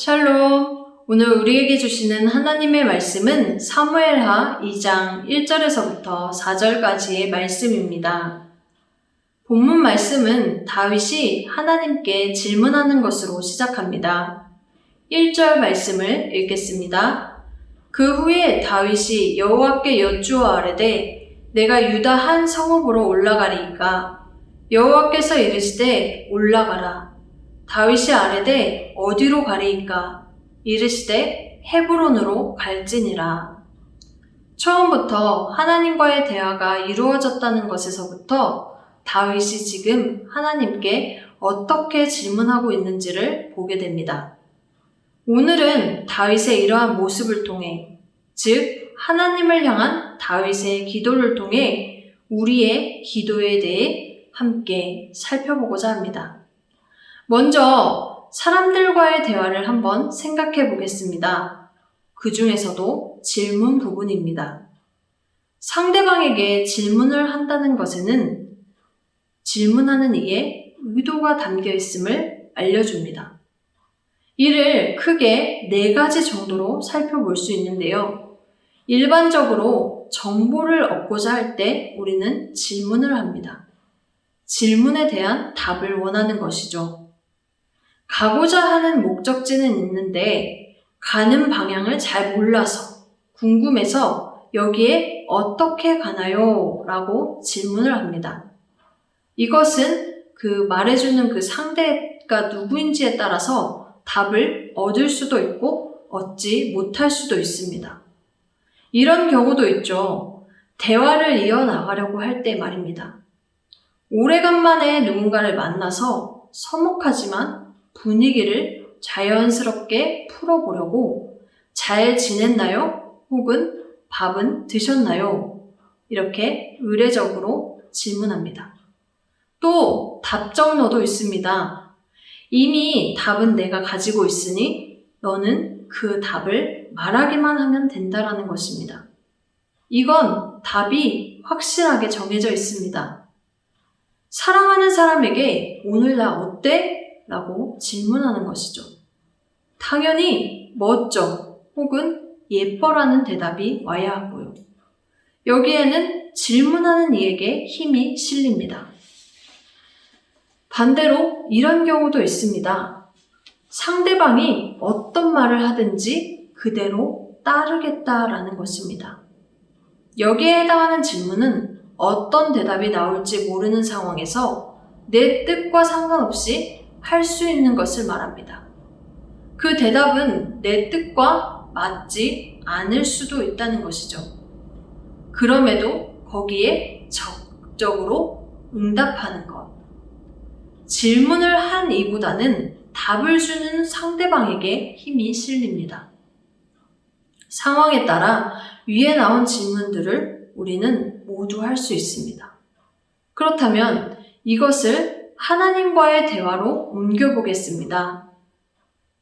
샬롬. 오늘 우리에게 주시는 하나님의 말씀은 사무엘하 2장 1절에서부터 4절까지의 말씀입니다. 본문 말씀은 다윗이 하나님께 질문하는 것으로 시작합니다. 1절 말씀을 읽겠습니다. 그 후에 다윗이 여호와께 여쭈어 아뢰되 내가 유다 한 성읍으로 올라가리이까 여호와께서 이르시되 올라가라. 다윗이 아뢰되 어디로 가리이까 이르시되 헤브론으로 갈지니라. 처음부터 하나님과의 대화가 이루어졌다는 것에서부터 다윗이 지금 하나님께 어떻게 질문하고 있는지를 보게 됩니다. 오늘은 다윗의 이러한 모습을 통해, 즉 하나님을 향한 다윗의 기도를 통해 우리의 기도에 대해 함께 살펴보고자 합니다. 먼저 사람들과의 대화를 한번 생각해 보겠습니다. 그 중에서도 질문 부분입니다. 상대방에게 질문을 한다는 것에는 질문하는 이의 의도가 담겨 있음을 알려줍니다. 이를 크게 4가지 정도로 살펴볼 수 있는데요. 일반적으로 정보를 얻고자 할 때 우리는 질문을 합니다. 질문에 대한 답을 원하는 것이죠. 가고자 하는 목적지는 있는데 가는 방향을 잘 몰라서 궁금해서 여기에 어떻게 가나요? 라고 질문을 합니다. 이것은 말해주는 그 상대가 누구인지에 따라서 답을 얻을 수도 있고 얻지 못할 수도 있습니다. 이런 경우도 있죠. 대화를 이어나가려고 할 때 말입니다. 오래간만에 누군가를 만나서 서먹하지만 분위기를 자연스럽게 풀어보려고 잘 지냈나요? 혹은 밥은 드셨나요? 이렇게 의례적으로 질문합니다. 또 답정너도 있습니다. 이미 답은 내가 가지고 있으니 너는 그 답을 말하기만 하면 된다라는 것입니다. 이건 답이 확실하게 정해져 있습니다. 사랑하는 사람에게 오늘 나 어때? 라고 질문하는 것이죠. 당연히 멋져 혹은 예뻐라는 대답이 와야 하고요. 여기에는 질문하는 이에게 힘이 실립니다. 반대로 이런 경우도 있습니다. 상대방이 어떤 말을 하든지 그대로 따르겠다라는 것입니다. 여기에 해당하는 질문은 어떤 대답이 나올지 모르는 상황에서 내 뜻과 상관없이 할 수 있는 것을 말합니다. 그 대답은 내 뜻과 맞지 않을 수도 있다는 것이죠. 그럼에도 거기에 적극적으로 응답하는 것. 질문을 한 이보다는 답을 주는 상대방에게 힘이 실립니다. 상황에 따라 위에 나온 질문들을 우리는 모두 할 수 있습니다. 그렇다면 이것을 하나님과의 대화로 옮겨보겠습니다.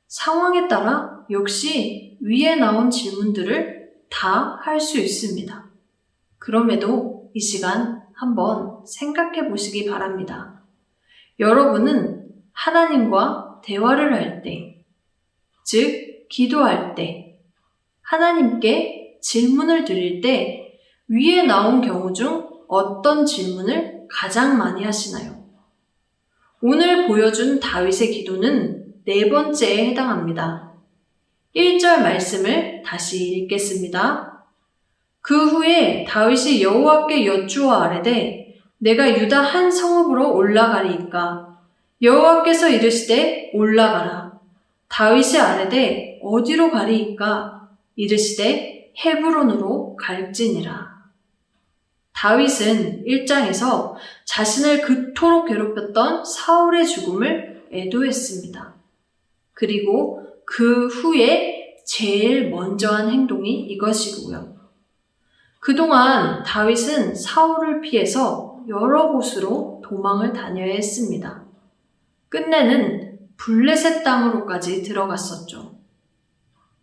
상황에 따라 역시 위에 나온 질문들을 다 할 수 있습니다. 그럼에도 이 시간 한번 생각해 보시기 바랍니다. 여러분은 하나님과 대화를 할 때, 즉 기도할 때, 하나님께 질문을 드릴 때 위에 나온 경우 중 어떤 질문을 가장 많이 하시나요? 오늘 보여준 다윗의 기도는 4번째에 해당합니다. 1절 말씀을 다시 읽겠습니다. 그 후에 다윗이 여호와께 여쭈어 아뢰되 내가 유다 한 성읍으로 올라가리이까 여호와께서 이르시되 올라가라. 다윗이 아뢰되 어디로 가리이까 이르시되 헤브론으로 갈지니라. 다윗은 1장에서 자신을 그토록 괴롭혔던 사울의 죽음을 애도했습니다. 그리고 그 후에 제일 먼저 한 행동이 이것이고요. 그동안 다윗은 사울을 피해서 여러 곳으로 도망을 다녀야 했습니다. 끝내는 블레셋 땅으로까지 들어갔었죠.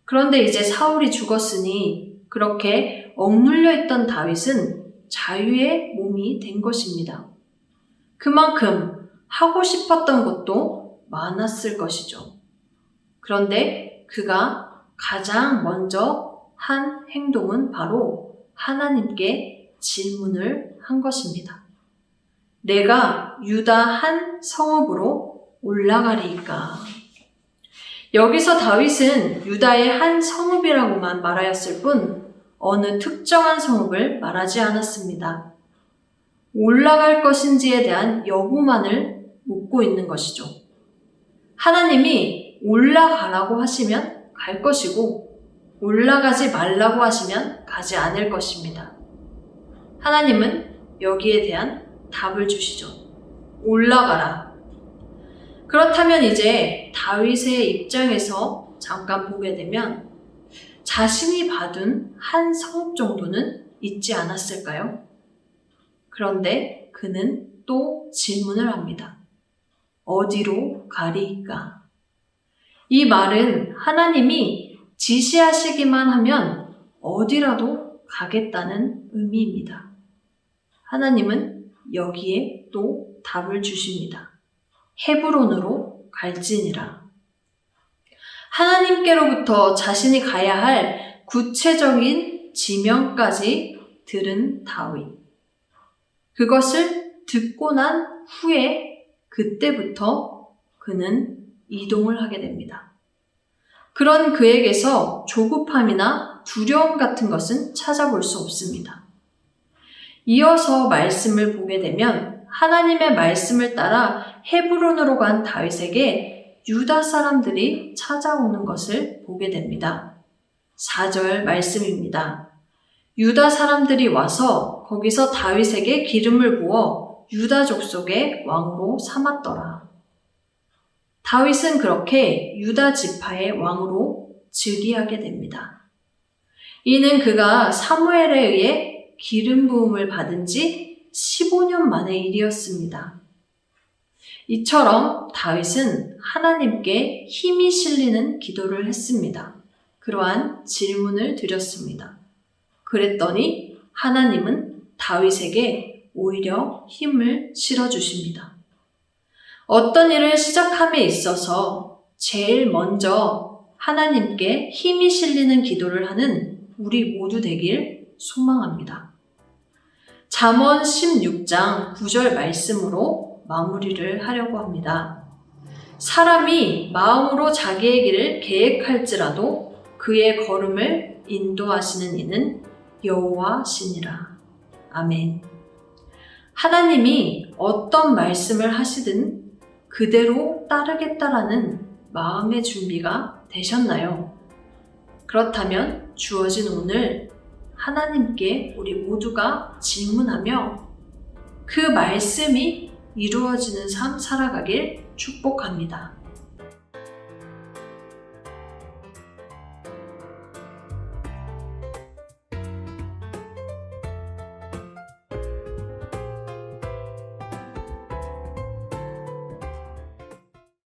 그런데 이제 사울이 죽었으니 그렇게 억눌려 있던 다윗은 자유의 몸이 된 것입니다. 그만큼 하고 싶었던 것도 많았을 것이죠. 그런데 그가 가장 먼저 한 행동은 바로 하나님께 질문을 한 것입니다. 내가 유다 한 성읍으로 올라가리이까? 여기서 다윗은 유다의 한 성읍이라고만 말하였을 뿐 어느 특정한 성읍을 말하지 않았습니다. 올라갈 것인지에 대한 여부만을 묻고 있는 것이죠. 하나님이 올라가라고 하시면 갈 것이고 올라가지 말라고 하시면 가지 않을 것입니다. 하나님은 여기에 대한 답을 주시죠. 올라가라. 그렇다면 이제 다윗의 입장에서 잠깐 보게 되면 자신이 받은 한 성읍 정도는 있지 않았을까요? 그런데 그는 또 질문을 합니다. 어디로 가리이까? 이 말은 하나님이 지시하시기만 하면 어디라도 가겠다는 의미입니다. 하나님은 여기에 또 답을 주십니다. 헤브론으로 갈지니라. 하나님께로부터 자신이 가야 할 구체적인 지명까지 들은 다윗. 그것을 듣고 난 후에 그때부터 그는 이동을 하게 됩니다. 그런 그에게서 조급함이나 두려움 같은 것은 찾아볼 수 없습니다. 이어서 말씀을 보게 되면 하나님의 말씀을 따라 헤브론으로 간 다윗에게 유다 사람들이 찾아오는 것을 보게 됩니다. 4절 말씀입니다. 유다 사람들이 와서 거기서 다윗에게 기름을 부어 유다 족속의 왕으로 삼았더라. 다윗은 그렇게 유다 지파의 왕으로 즉위하게 됩니다. 이는 그가 사무엘에 의해 기름 부음을 받은 지 15년 만의 일이었습니다. 이처럼 다윗은 하나님께 힘이 실리는 기도를 했습니다. 그러한 질문을 드렸습니다. 그랬더니 하나님은 다윗에게 오히려 힘을 실어주십니다. 어떤 일을 시작함에 있어서 제일 먼저 하나님께 힘이 실리는 기도를 하는 우리 모두 되길 소망합니다. 잠언 16장 9절 말씀으로 마무리를 하려고 합니다. 사람이 마음으로 자기의 길을 계획할지라도 그의 걸음을 인도하시는 이는 여호와시니라. 아멘. 하나님이 어떤 말씀을 하시든 그대로 따르겠다라는 마음의 준비가 되셨나요? 그렇다면 주어진 오늘 하나님께 우리 모두가 질문하며 그 말씀이 이루어지는 삶 살아가길 축복합니다.